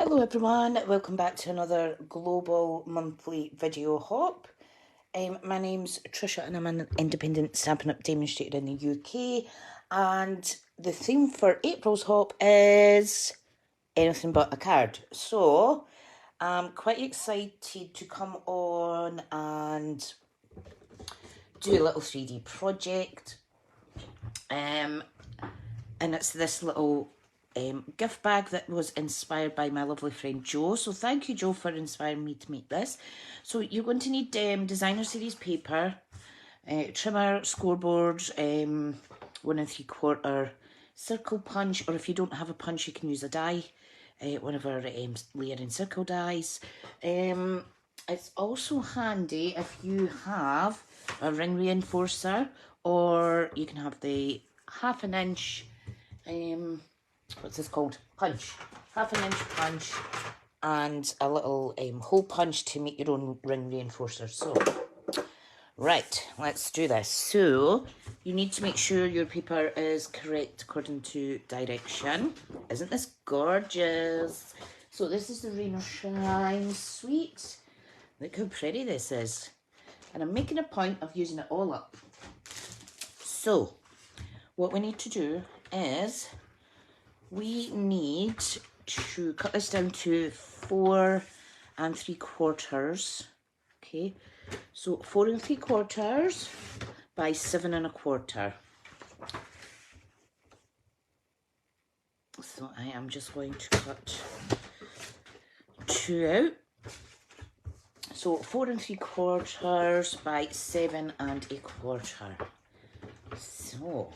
Hello everyone, welcome back to another global monthly video hop. My name's Tricia and I'm an independent Stampin' Up demonstrator in the UK, and the theme for April's hop is anything but a card. So I'm quite excited to come on and do a little 3D project. And it's this little gift bag that was inspired by my lovely friend Jo. So thank you, Jo, for inspiring me to make this. So you're going to need designer series paper, trimmer, scoreboard, 1 3/4 circle punch, or if you don't have a punch, you can use a die, one of our layering circle dies. It's also handy if you have a ring reinforcer, or you can have the 1/2 inch what's this called? Punch. 1/2 inch punch and a little hole punch to make your own ring reinforcer. So, right, let's do this. So, you need to make sure your paper is correct according to direction. Isn't this gorgeous? So this is the Rain or Shine suite. Look how pretty this is. And I'm making a point of using it all up. So, what we need to do is we need to cut this down to 4 3/4. Okay, so 4 3/4 by 7 1/4. So I am just going to cut 2 out. So 4 3/4 by 7 1/4. So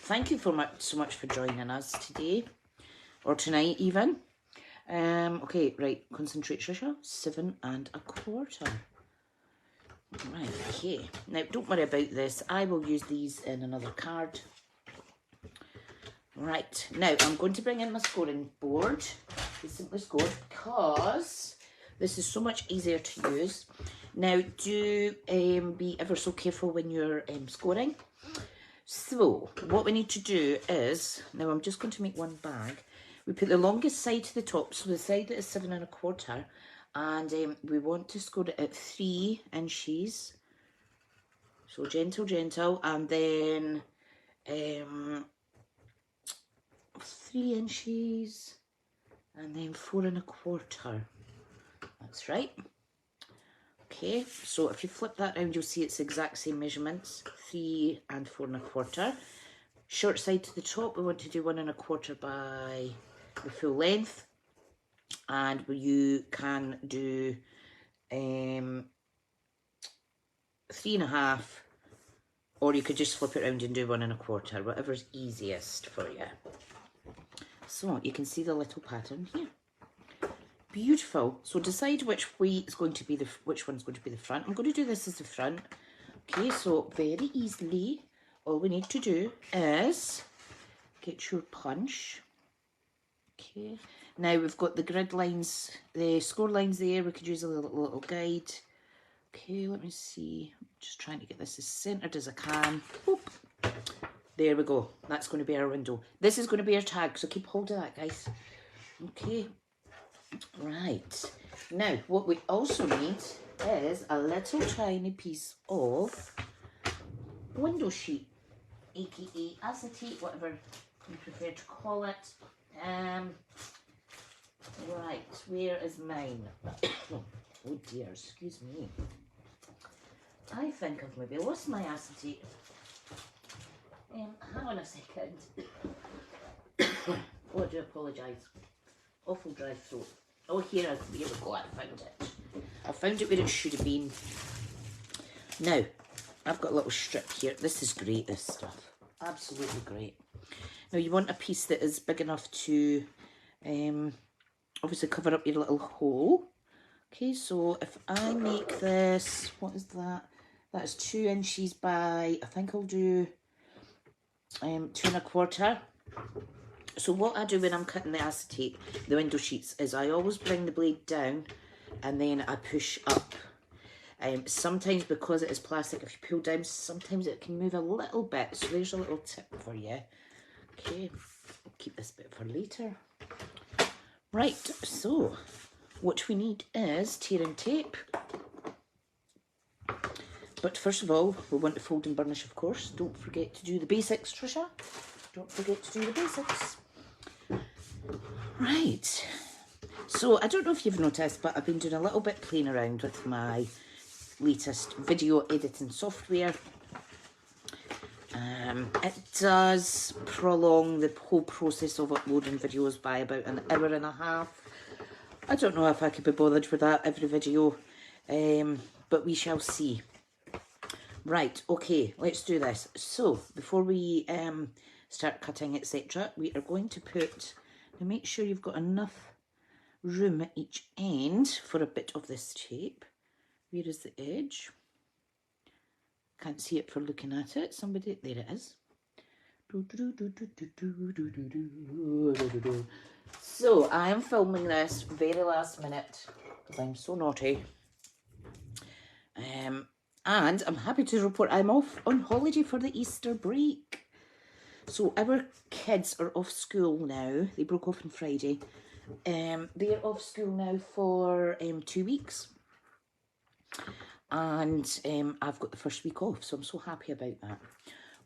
thank you so much for joining us today, or tonight even. Okay, right, concentrate, Tricia. 7 1/4. Right, okay. Now, don't worry about this. I will use these in another card. Right, now I'm going to bring in my scoring board. We simply scored because this is so much easier to use. Now, do be ever so careful when you're scoring. So, what we need to do is, now I'm just going to make one bag. We put the longest side to the top, so the side that is 7 1/4, and we want to score it at 3 inches. So gentle, gentle, and then 3 inches, and then 4 1/4. That's right. Okay, so if you flip that around, you'll see it's the exact same measurements, 3 and 4 1/4. Short side to the top, we want to do 1 1/4 by the full length, and you can do 3 1/2, or you could just flip it around and do 1 1/4, whatever's easiest for you. So you can see the little pattern here. Beautiful. So decide which way is going to be which one's going to be the front. I'm going to do this as the front. Okay, so very easily, all we need to do is get your punch. Okay, now we've got the grid lines, the score lines there. We could use a little guide. Okay, let me see. I'm just trying to get this as centered as I can. Oop. There we go. That's going to be our window. This is going to be our tag, so keep hold of that, guys. Okay. Right, now what we also need is a little tiny piece of window sheet, aka acetate, whatever you prefer to call it. Right, where is mine? Oh dear, excuse me. I think I've maybe lost my acetate. Hang on a second. Oh, I do apologise. Awful dry throat. Oh, here we go, I found it. I found it where it should have been. Now, I've got a little strip here. This is great, this stuff. Absolutely great. Now, you want a piece that is big enough to obviously cover up your little hole. Okay, so if I make this, what is that? That is 2 inches by, I think I'll do 2 1/4. So what I do when I'm cutting the acetate, the window sheets, is I always bring the blade down and then I push up. Sometimes because it is plastic, if you pull down, sometimes it can move a little bit. So there's a little tip for you. Okay, I'll keep this bit for later. Right, so what we need is tearing tape. But first of all, we want to fold and burnish, of course. Don't forget to do the basics, Tricia. Don't forget to do the basics. Right. So I don't know if you've noticed, but I've been doing a little bit playing around with my latest video editing software. It does prolong the whole process of uploading videos by about an hour and a half. I don't know if I could be bothered with that every video, but we shall see. Right, okay, let's do this. So, before we start cutting, etc., we are going to put, now make sure you've got enough room at each end for a bit of this tape. Where is the edge? Can't see it for looking at it. Somebody, there it is. So, I am filming this very last minute because I'm so naughty. And I'm happy to report I'm off on holiday for the Easter break. So our kids are off school now. They broke off on Friday. They're off school now for 2 weeks. And I've got the first week off, so I'm so happy about that.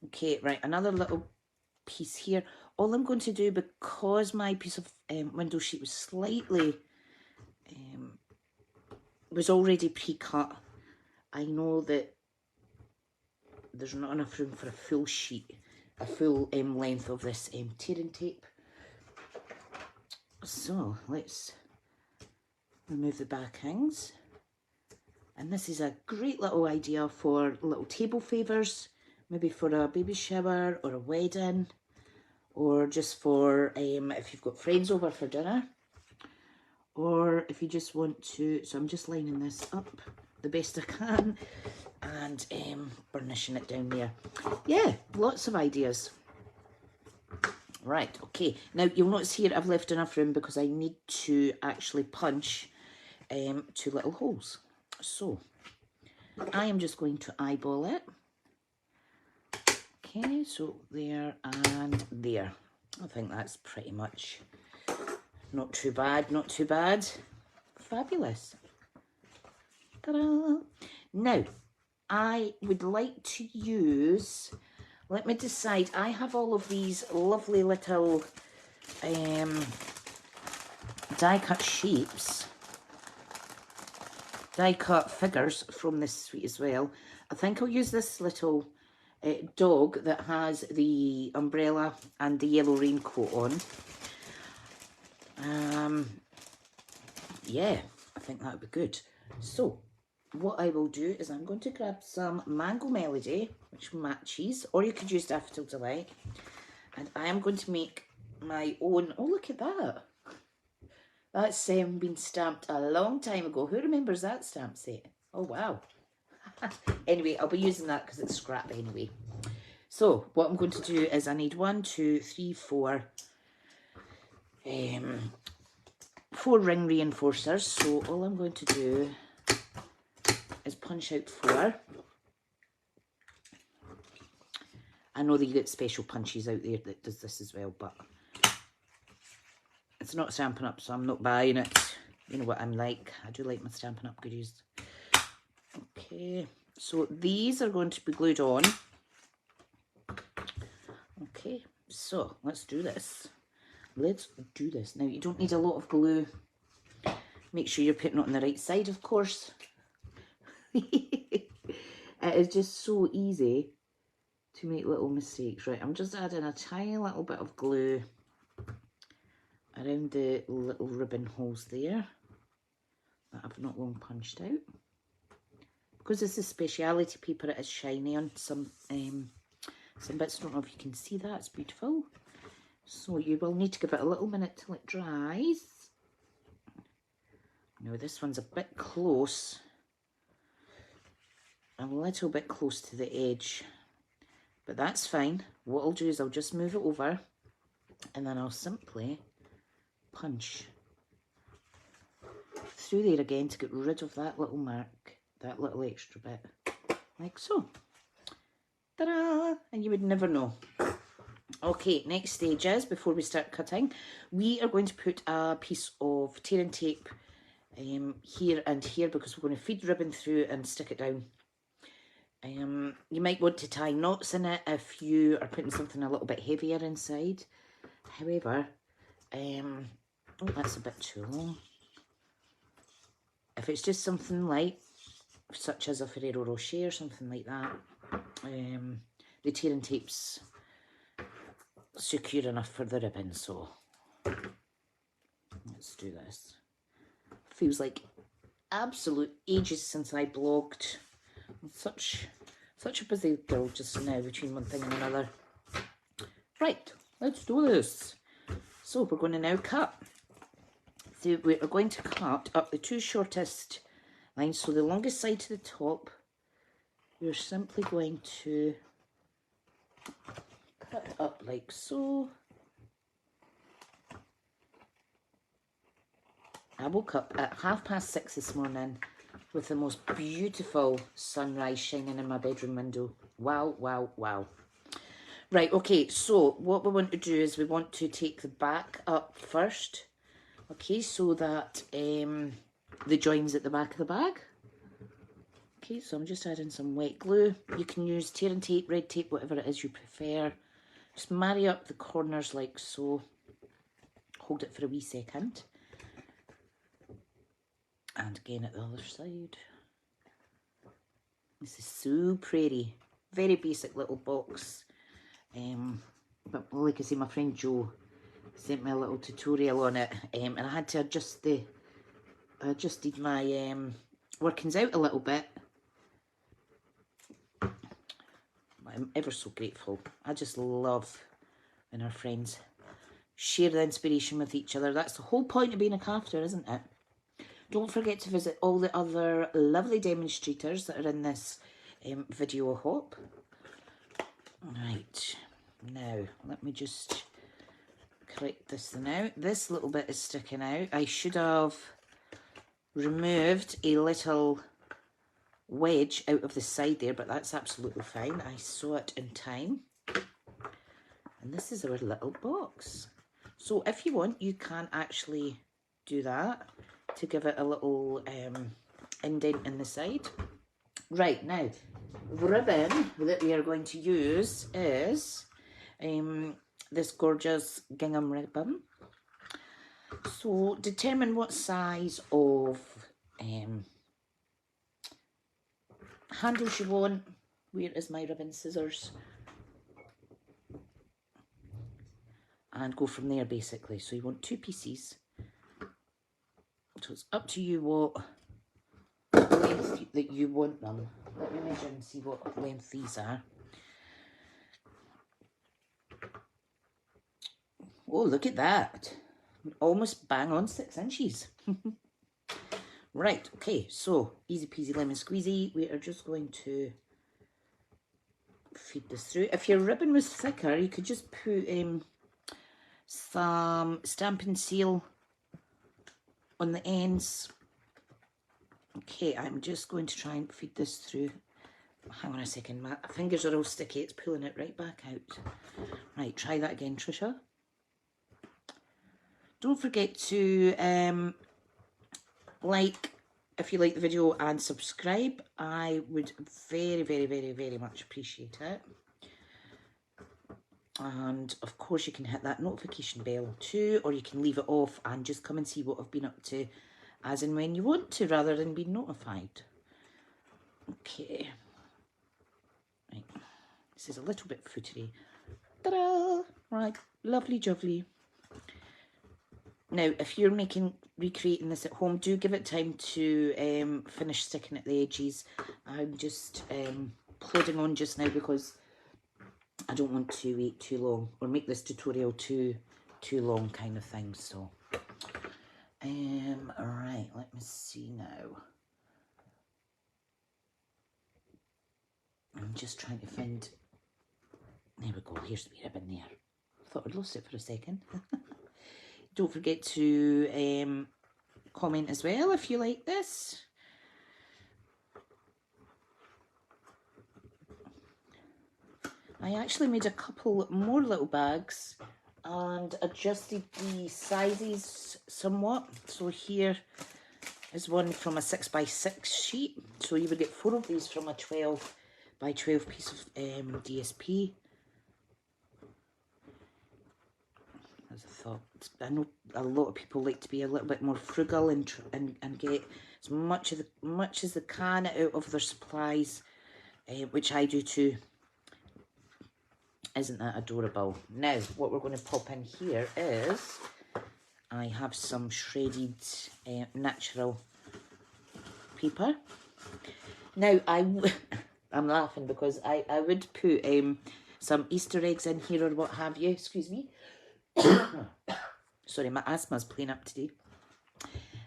Okay, right, another little piece here. All I'm going to do, because my piece of window sheet was slightly, was already pre-cut, I know that there's not enough room for a full sheet, a full length of this tearing tape. So let's remove the backings. And this is a great little idea for little table favours, maybe for a baby shower or a wedding, or just for if you've got friends over for dinner, or if you just want to. So I'm just lining this up the best I can and burnishing it down there. Yeah, lots of ideas. Right, okay. Now you'll notice here I've left enough room because I need to actually punch 2 little holes. So I am just going to eyeball it. Okay, so there and there. I think that's pretty much not too bad, not too bad. Fabulous. Ta-da! Now, I would like to use, let me decide, I have all of these lovely little die-cut shapes, die-cut figures from this suite as well. I think I'll use this little dog that has the umbrella and the yellow raincoat on. Yeah, I think that would be good. So, what I will do is I'm going to grab some Mango Melody, which matches, or you could use Daffodil Delight, and I am going to make my own. Oh, look at that. That's been stamped a long time ago. Who remembers that stamp set? Oh, wow. Anyway, I'll be using that because it's scrap anyway. So, what I'm going to do is I need 1, 2, 3, 4, 4 ring reinforcers. So, all I'm going to do is punch out 4. I know that you get special punches out there that does this as well, but it's not Stampin' Up, so I'm not buying it. You know what I'm like. I do like my Stampin' Up goodies. Okay, so these are going to be glued on. Okay, so let's do this. Let's do this. Now, you don't need a lot of glue. Make sure you're putting it on the right side, of course. It is just so easy to make little mistakes. Right, I'm just adding a tiny little bit of glue around the little ribbon holes there that I've not long punched out. Because this is speciality paper, it is shiny on some bits. I don't know if you can see that, it's beautiful. So you will need to give it a little minute till it dries. Now this one's a bit close. A little bit close to the edge. But that's fine. What I'll do is I'll just move it over and then I'll simply punch through there again to get rid of that little mark, that little extra bit, like so. Ta-da! And you would never know. Okay, next stage is, before we start cutting, we are going to put a piece of tear and tape here and here, because we're going to feed ribbon through and stick it down. You might want to tie knots in it if you are putting something a little bit heavier inside. However, oh, that's a bit too long. If it's just something light, such as a Ferrero Rocher or something like that, the tear and tape's secure enough for the ribbon. So let's do this. Feels like absolute ages since I blogged. I'm such a busy girl just now, between one thing and another. Right, let's do this. So we're going to now cut. So we are going to cut up the two shortest lines. So the longest side to the top, we're simply going to cut up like so. I woke up at 6:30 this morning with the most beautiful sunrise shining in my bedroom window. Wow, wow, wow. Right, okay, so what we want to do is we want to take the back up first. Okay, so that the join's at the back of the bag. Okay, so I'm just adding some wet glue. You can use tear and tape, red tape, whatever it is you prefer. Just marry up the corners like so. Hold it for a wee second. And again at the other side. This is so pretty. Very basic little box. But like I say, my friend Jo sent me a little tutorial on it. And I had to adjusted my workings out a little bit. I'm ever so grateful. I just love when our friends share the inspiration with each other. That's the whole point of being a crafter, isn't it? Don't forget to visit all the other lovely demonstrators that are in this video hop. Right, now let me just correct this thing out. This little bit is sticking out. I should have removed a little wedge out of the side there, but that's absolutely fine. I saw it in time. And this is our little box. So if you want, you can actually do that to give it a little indent in the side. Right, now, the ribbon that we are going to use is this gorgeous gingham ribbon. So determine what size of handles you want. Where is my ribbon scissors? And go from there, basically. So you want 2 pieces. So it's up to you what length that you want them. Let me measure and see what length these are. Oh, look at that. Almost bang on 6 inches. Right, okay, so easy peasy lemon squeezy. We are just going to feed this through. If your ribbon was thicker, you could just put some Stampin seal on the ends. Okay, I'm just going to try and feed this through. Hang on a second, my fingers are all sticky. It's pulling it right back out. Right, try that again, Tricia. Don't forget to like if you like the video and subscribe. I would very, very, very, very much appreciate it. And of course you can hit that notification bell too, or you can leave it off and just come and see what I've been up to as and when you want to, rather than being notified. Okay. Right. This is a little bit footery. Ta-da! Right, lovely jubbly. Now, if you're recreating this at home, do give it time to finish sticking at the edges. I'm just plodding on just now because I don't want to wait too long or make this tutorial too long, kind of thing. So, alright, let me see now. I'm just trying to find. There we go. Here's the ribbon there. Thought I'd lost it for a second. Don't forget to comment as well if you like this. I actually made a couple more little bags and adjusted the sizes somewhat. So here is one from a 6x6 sheet. So you would get 4 of these from a 12 by 12 piece of DSP. As I thought, I know a lot of people like to be a little bit more frugal and get as much as they can out of their supplies, which I do too. Isn't that adorable? Now, what we're going to pop in here is I have some shredded natural paper. Now, I'm laughing because I would put some Easter eggs in here or what have you. Excuse me. Sorry, my asthma's playing up today.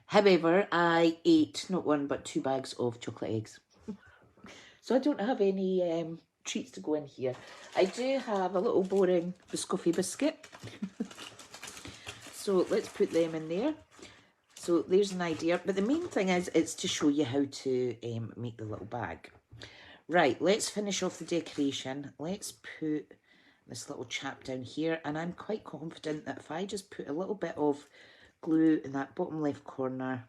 However, I ate not 1 but 2 bags of chocolate eggs. So I don't have any treats to go in here. I do have a little boring biscotti biscuit. So let's put them in there. So there's an idea. But the main thing is it's to show you how to make the little bag. Right, let's finish off the decoration. Let's put this little chap down here. And I'm quite confident that if I just put a little bit of glue in that bottom left corner,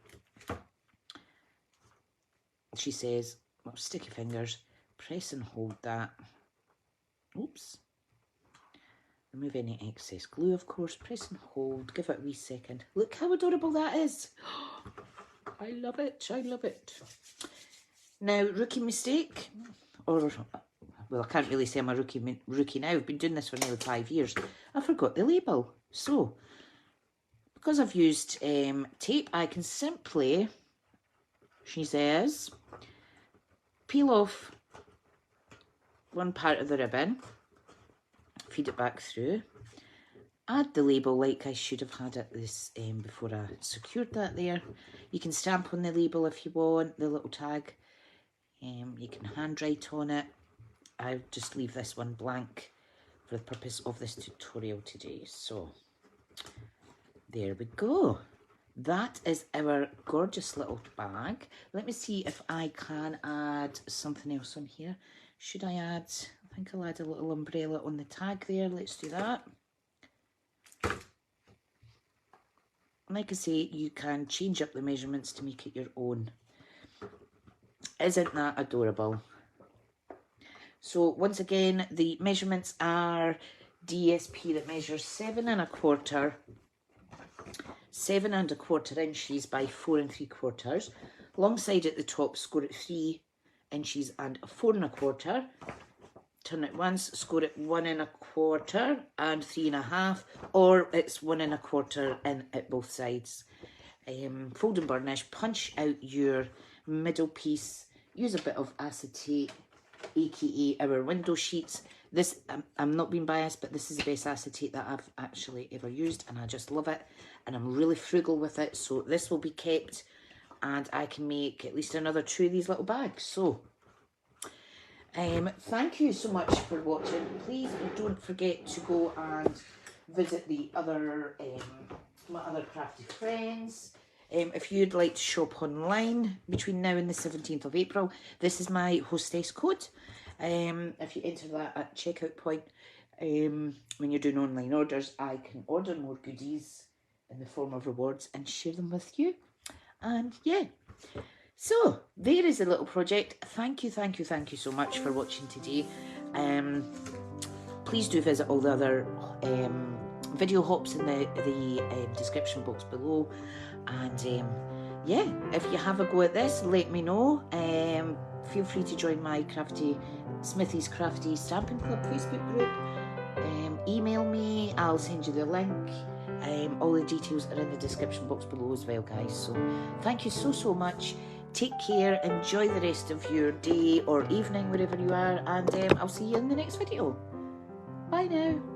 she says, well, sticky fingers, press and hold that. Oops. Remove any excess glue, of course. Press and hold. Give it a wee second. Look how adorable that is. I love it. I love it. Now, rookie mistake. Or, well, I can't really say I'm a rookie now. I've been doing this for nearly 5 years. I forgot the label. So, because I've used tape, I can simply, she says, peel off one part of the ribbon, feed it back through, add the label like I should have had it this before I secured that there. You can stamp on the label if you want, the little tag. You can handwrite on it. I'll just leave this one blank for the purpose of this tutorial today. So there we go. That is our gorgeous little bag. Let me see if I can add something else on here. Should I add, I think I'll add a little umbrella on the tag there. Let's do that. Like I say, you can change up the measurements to make it your own. Isn't that adorable? So once again, the measurements are DSP that measures 7 1/4 inches by 4 3/4. Long side at the top, score it 3 inches and 4 1/4. Turn it once, score it 1 1/4 and 3 1/2, or it's 1 1/4 in at both sides. Fold and burnish, punch out your middle piece, use a bit of acetate, aka our window sheets. This, I'm not being biased, but this is the best acetate that I've actually ever used, and I just love it, and I'm really frugal with it, so this will be kept, and I can make at least another 2 of these little bags. So thank you so much for watching. Please don't forget to go and visit the other my other crafty friends. If you'd like to shop online between now and the 17th of April, this is my hostess code. If you enter that at checkout point, when you're doing online orders, I can order more goodies in the form of rewards and share them with you. And yeah, so there is a little project. Thank you so much for watching today. Please do visit all the other video hops in the description box below, and yeah, if you have a go at this, let me know. Feel free to join my Smithy's Crafty Stampin' Club Facebook group. Email me, I'll send you the link. All the details are in the description box below as well, guys. So thank you so much. Take care, enjoy the rest of your day or evening wherever you are, and I'll see you in the next video. Bye now.